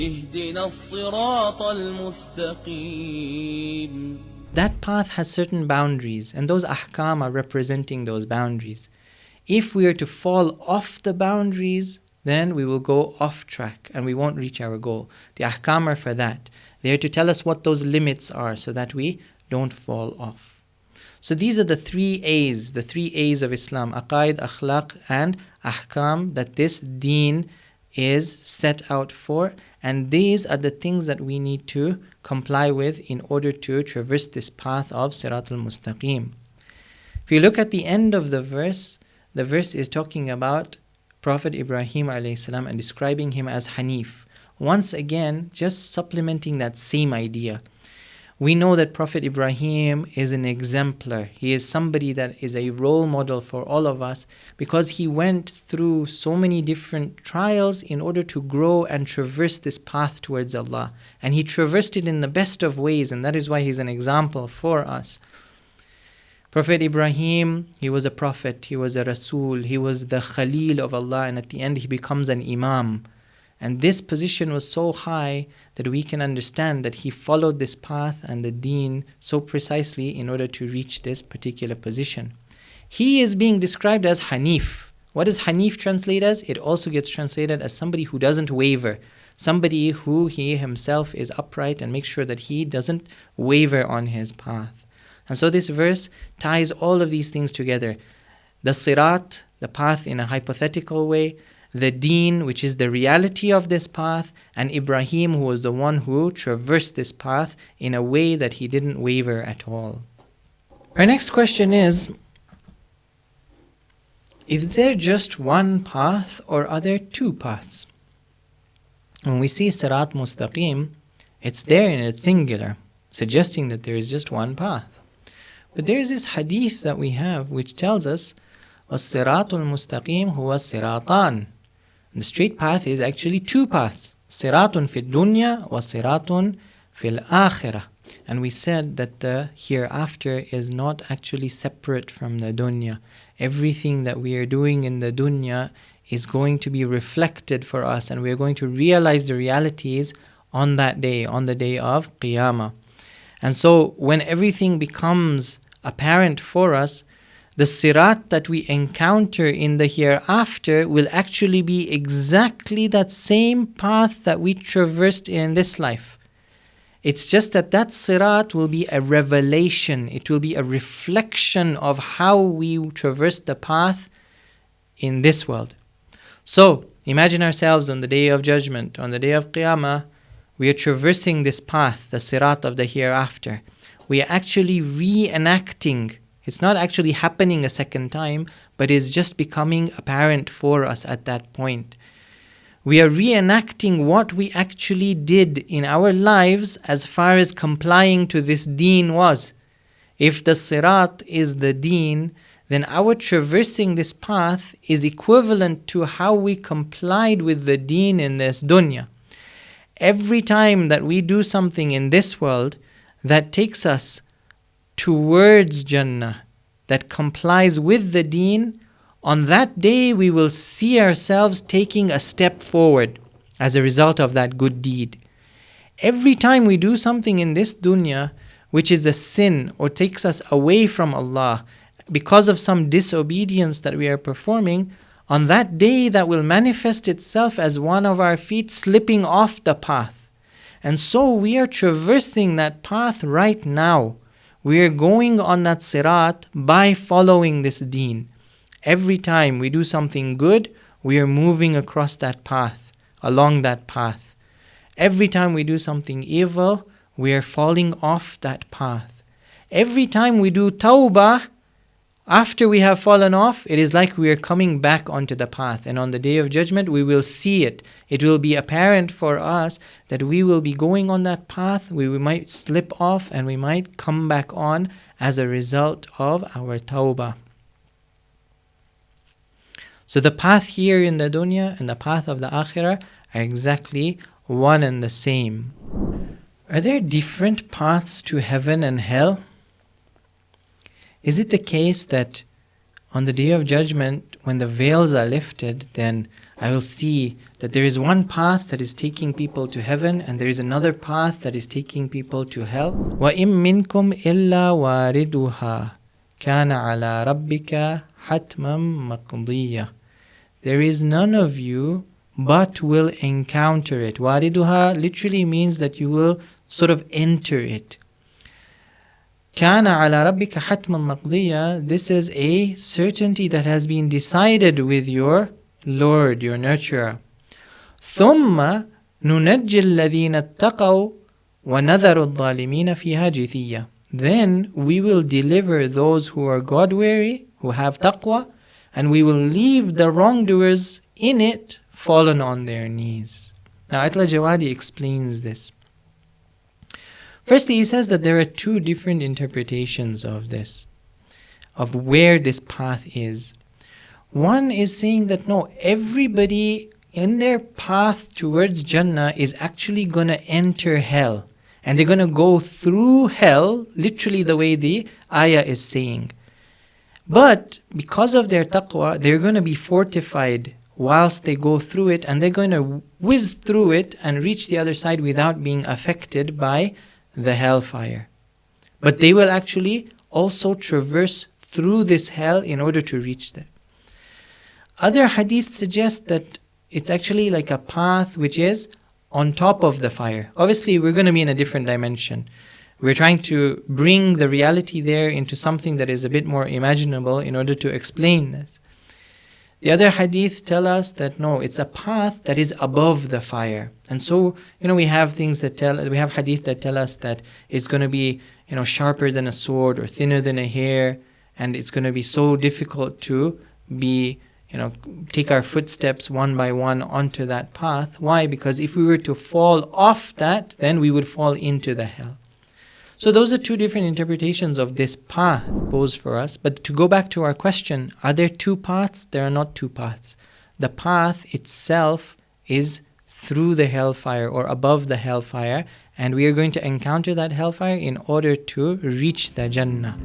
اهدنا الصراط المستقيم. That path has certain boundaries, and those ahkam are representing those boundaries. If we are to fall off the boundaries, then we will go off track and we won't reach our goal. The ahkam are for that. They are to tell us what those limits are so that we don't fall off. So these are the 3 A's of Islam: aqaid, akhlaq, and ahkam, that this deen is set out for, and these are the things that we need to comply with in order to traverse this path of Sirat al-Mustaqim. If you look at the end of the verse is talking about Prophet Ibrahim alayhi salam and describing him as Hanif. Once again, just supplementing that same idea. We know that Prophet Ibrahim is an exemplar. He is somebody that is a role model for all of us because he went through so many different trials in order to grow and traverse this path towards Allah. And he traversed it in the best of ways, and that is why he's an example for us. Prophet Ibrahim, he was a prophet, he was a Rasul, he was the Khalil of Allah, and at the end he becomes an Imam. And this position was so high that we can understand that he followed this path and the deen so precisely in order to reach this particular position. He is being described as Hanif. What does Hanif translate as? It also gets translated as somebody who doesn't waver, somebody who he himself is upright and makes sure that he doesn't waver on his path. And so this verse ties all of these things together. The sirat, the path in a hypothetical way, the deen, which is the reality of this path, and Ibrahim, who was the one who traversed this path in a way that he didn't waver at all. Our next question is there just one path or are there 2 paths? When we see Sirat Mustaqim, it's there in its singular, suggesting that there is just one path. But there is this hadith that we have which tells us وَالصِّرَاطُ الْمُسْتَقِيمُ هُوَ الصِّرَاطَانِ. The straight path is actually 2 paths. Siratun fil dunya wa siratun fil akhirah. And we said that the hereafter is not actually separate from the dunya. Everything that we are doing in the dunya is going to be reflected for us, and we are going to realize the realities on that day, on the day of Qiyamah. And so when everything becomes apparent for us, the sirat that we encounter in the hereafter will actually be exactly that same path that we traversed in this life. It's just that that sirat will be a revelation. It will be a reflection of how we traversed the path in this world. So, imagine ourselves on the day of judgment, on the day of Qiyamah. We are traversing this path, the sirat of the hereafter. We are actually reenacting. It's not actually happening a second time, but is just becoming apparent for us at that point. We are reenacting what we actually did in our lives as far as complying to this deen was. If the sirat is the deen, then our traversing this path is equivalent to how we complied with the deen in this dunya. Every time that we do something in this world that takes us towards Jannah, that complies with the deen, on that day we will see ourselves taking a step forward as a result of that good deed. Every time we do something in this dunya which is a sin or takes us away from Allah because of some disobedience that we are performing, on that day that will manifest itself as one of our feet slipping off the path. And so we are traversing that path right now. We are going on that sirat by following this deen. Every time we do something good, we are moving across that path, along that path. Every time we do something evil, we are falling off that path. Every time we do tawbah, after we have fallen off, it is like we are coming back onto the path. And on the day of judgment, we will see it. It will be apparent for us that we will be going on that path. We might slip off and we might come back on as a result of our tawbah. So the path here in the dunya and the path of the akhirah are exactly one and the same. Are there different paths to heaven and hell? Is it the case that on the day of judgment, when the veils are lifted, then I will see that there is one path that is taking people to heaven, and there is another path that is taking people to hell. وَإِن مِّنكُمْ إِلَّا وَارِدُهَا كَانَ عَلَى رَبِّكَ حَتْمًا مَقْضِيًّا. There is none of you but will encounter it. Wariduha literally means that you will sort of enter it. كَانَ عَلَى رَبِّكَ حَتْمًا مَقْضِيًّا. This is a certainty that has been decided with your Lord, your nurturer. ثُمَّ نُنَجِّي الَّذِينَ اتَّقَوْا وَنَذَرُ الظَّالِمِينَ فِيهَا جِثِيًّا. Then we will deliver those who are God-weary, who have taqwa, and we will leave the wrongdoers in it fallen on their knees. Now Ayatollah Jawadi explains this. Firstly, he says that there are two different interpretations of this, of where this path is. One is saying that no, everybody in their path towards Jannah is actually going to enter hell. And they're going to go through hell, literally the way the ayah is saying. But because of their taqwa, they're going to be fortified whilst they go through it, and they're going to whiz through it and reach the other side without being affected by the hellfire. But they will actually also traverse through this hell in order to reach there. Other hadith suggest that it's actually like a path which is on top of the fire. Obviously, we're going to be in a different dimension. We're trying to bring the reality there into something that is a bit more imaginable in order to explain this. The other hadith tell us that no, it's a path that is above the fire. And so, we have hadith that tell us that it's going to be, sharper than a sword or thinner than a hair, and it's going to be so difficult to be, take our footsteps one by one onto that path. Why? Because if we were to fall off that, then we would fall into the hell. So those are two different interpretations of this path posed for us. But to go back to our question, are there two paths? There are not two paths. The path itself is through the hellfire or above the hellfire, and we are going to encounter that hellfire in order to reach the Jannah.